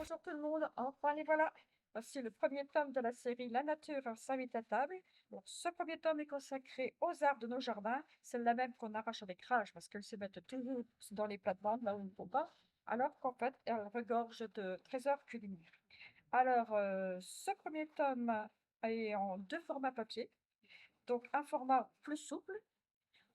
Bonjour tout le monde, enfin les voilà. Voici le premier tome de la série La nature s'invite à table. Alors, ce premier tome est consacré aux arbres de nos jardins, celles-là même qu'on arrache avec rage parce qu'elles se mettent toujours dans les plates-bandes là où il ne faut pas, alors qu'en fait elles regorgent de trésors culinaires. Alors, ce premier tome est en deux formats papier, donc un format plus souple.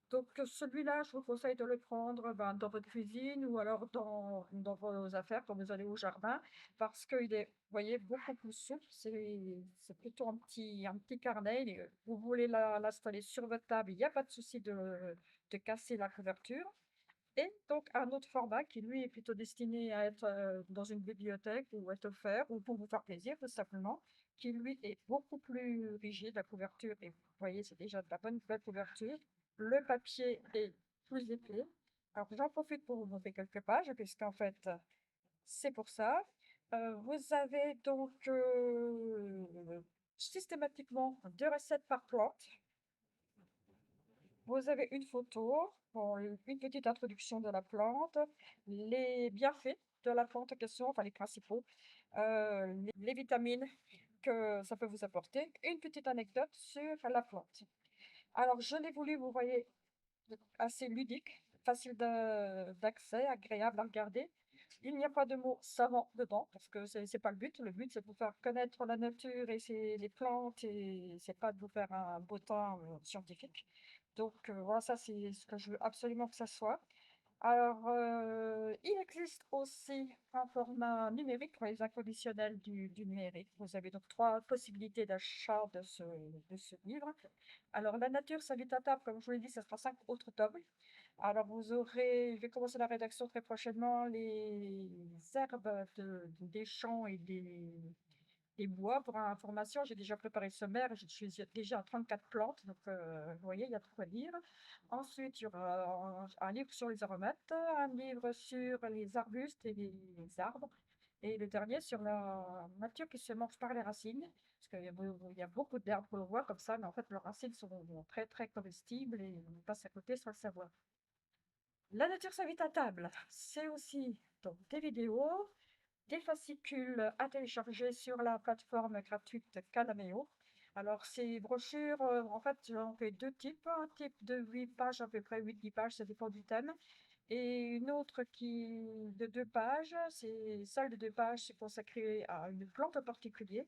Donc celui-là, je vous conseille de le prendre ben, dans votre cuisine ou alors dans vos affaires quand vous allez au jardin parce qu'il est, vous voyez, beaucoup plus souple. C'est plutôt un petit carnet. Vous voulez l'installer sur votre table, il n'y a pas de souci de casser la couverture. Et donc un autre format qui, lui, est plutôt destiné à être dans une bibliothèque ou être offert ou pour vous faire plaisir, tout simplement, qui, lui, est beaucoup plus rigide, la couverture. Et vous voyez, c'est déjà de la bonne belle couverture. Le papier est plus épais. Alors, j'en profite pour vous montrer quelques pages, puisqu'en fait, c'est pour ça. Vous avez donc systématiquement 2 recettes par plante. Vous avez une photo, bon, une petite introduction de la plante, les bienfaits de la plante en question, enfin les principaux, les vitamines que ça peut vous apporter, une petite anecdote sur la plante. Alors, je l'ai voulu, vous voyez, assez ludique, facile d'accès, agréable à regarder. Il n'y a pas de mots savants dedans, parce que c'est pas le but. Le but, c'est de vous faire connaître la nature et les plantes, et c'est pas de vous faire un bottin scientifique. Donc voilà, ça c'est ce que je veux absolument que ça soit. Alors, il existe aussi un format numérique pour les inconditionnels du numérique. Vous avez donc 3 possibilités d'achat de ce livre. Alors, La nature s'invite à table, comme je vous l'ai dit, ça sera 5 autres tomes. Alors, vous aurez, je vais commencer la rédaction très prochainement, les herbes des champs et des bois. Pour information, j'ai déjà préparé le sommaire, je suis déjà à 34 plantes, donc vous voyez, il y a de quoi lire. Ensuite, il y aura un livre sur les aromates, un livre sur les arbustes et les arbres, et le dernier sur la nature qui se mange par les racines, parce qu'il y a beaucoup d'herbes qu'on voit comme ça, mais en fait, leurs racines sont très très comestibles et on passe à côté sans le savoir. La nature s'invite à table, c'est aussi donc des vidéos, des fascicules à télécharger sur la plateforme gratuite Calameo. Alors, ces brochures, en fait, j'en fais 2 types. Un type de 8 pages, à peu près 8-10 pages, ça dépend du thème. Et une autre de 2 pages, c'est celle de 2 pages, c'est consacré à une plante en particulier.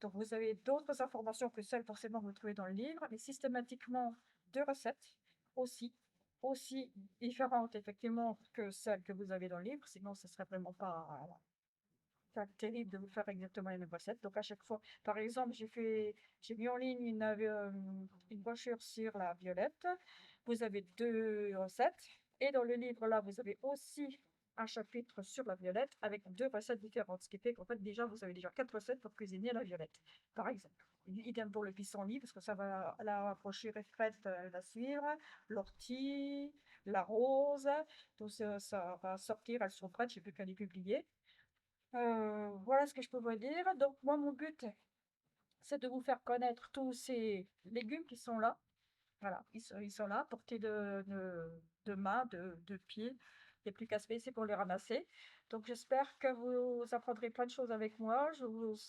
Donc, vous avez d'autres informations que celles forcément que vous trouvez dans le livre, mais systématiquement 2 recettes aussi, aussi différentes effectivement que celles que vous avez dans le livre, sinon ce serait vraiment pas terrible de vous faire exactement les mêmes recettes. Donc à chaque fois, par exemple, j'ai mis en ligne une brochure sur la violette. Vous avez 2 recettes. Et dans le livre là, vous avez aussi un chapitre sur la violette avec 2 recettes différentes. Ce qui fait qu'en fait, déjà, vous avez déjà 4 recettes pour cuisiner la violette, par exemple. Idem pour le pissenlit, parce que ça va, la brochure est prête, elle va suivre. L'ortie, la rose, tout ça, ça va sortir, elles sont prêtes, j'ai plus qu'à les publier. Voilà ce que je peux vous dire. Donc, moi, mon but, c'est de vous faire connaître tous ces légumes qui sont là. Voilà, ils sont là, à portée de main, de pied. Il n'y a plus qu'à se baisser pour les ramasser. Donc, j'espère que vous apprendrez plein de choses avec moi.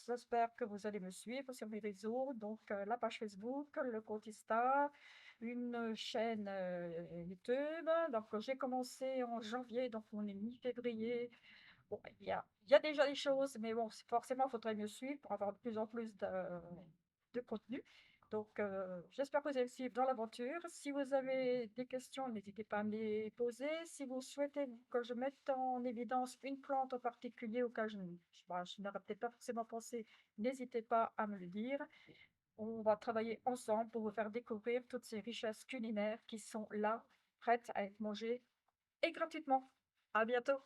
J'espère que vous allez me suivre sur mes réseaux. Donc, la page Facebook, le compte Insta, une chaîne YouTube. Donc, j'ai commencé en janvier, donc on est mi-février. Bon, il y a déjà des choses, mais bon, forcément, il faudrait mieux suivre pour avoir de plus en plus de contenu. Donc, j'espère que vous allez me suivre dans l'aventure. Si vous avez des questions, n'hésitez pas à me les poser. Si vous souhaitez que je mette en évidence une plante en particulier auquel je n'aurais peut-être pas forcément pensé, n'hésitez pas à me le dire. On va travailler ensemble pour vous faire découvrir toutes ces richesses culinaires qui sont là, prêtes à être mangées et gratuitement. À bientôt!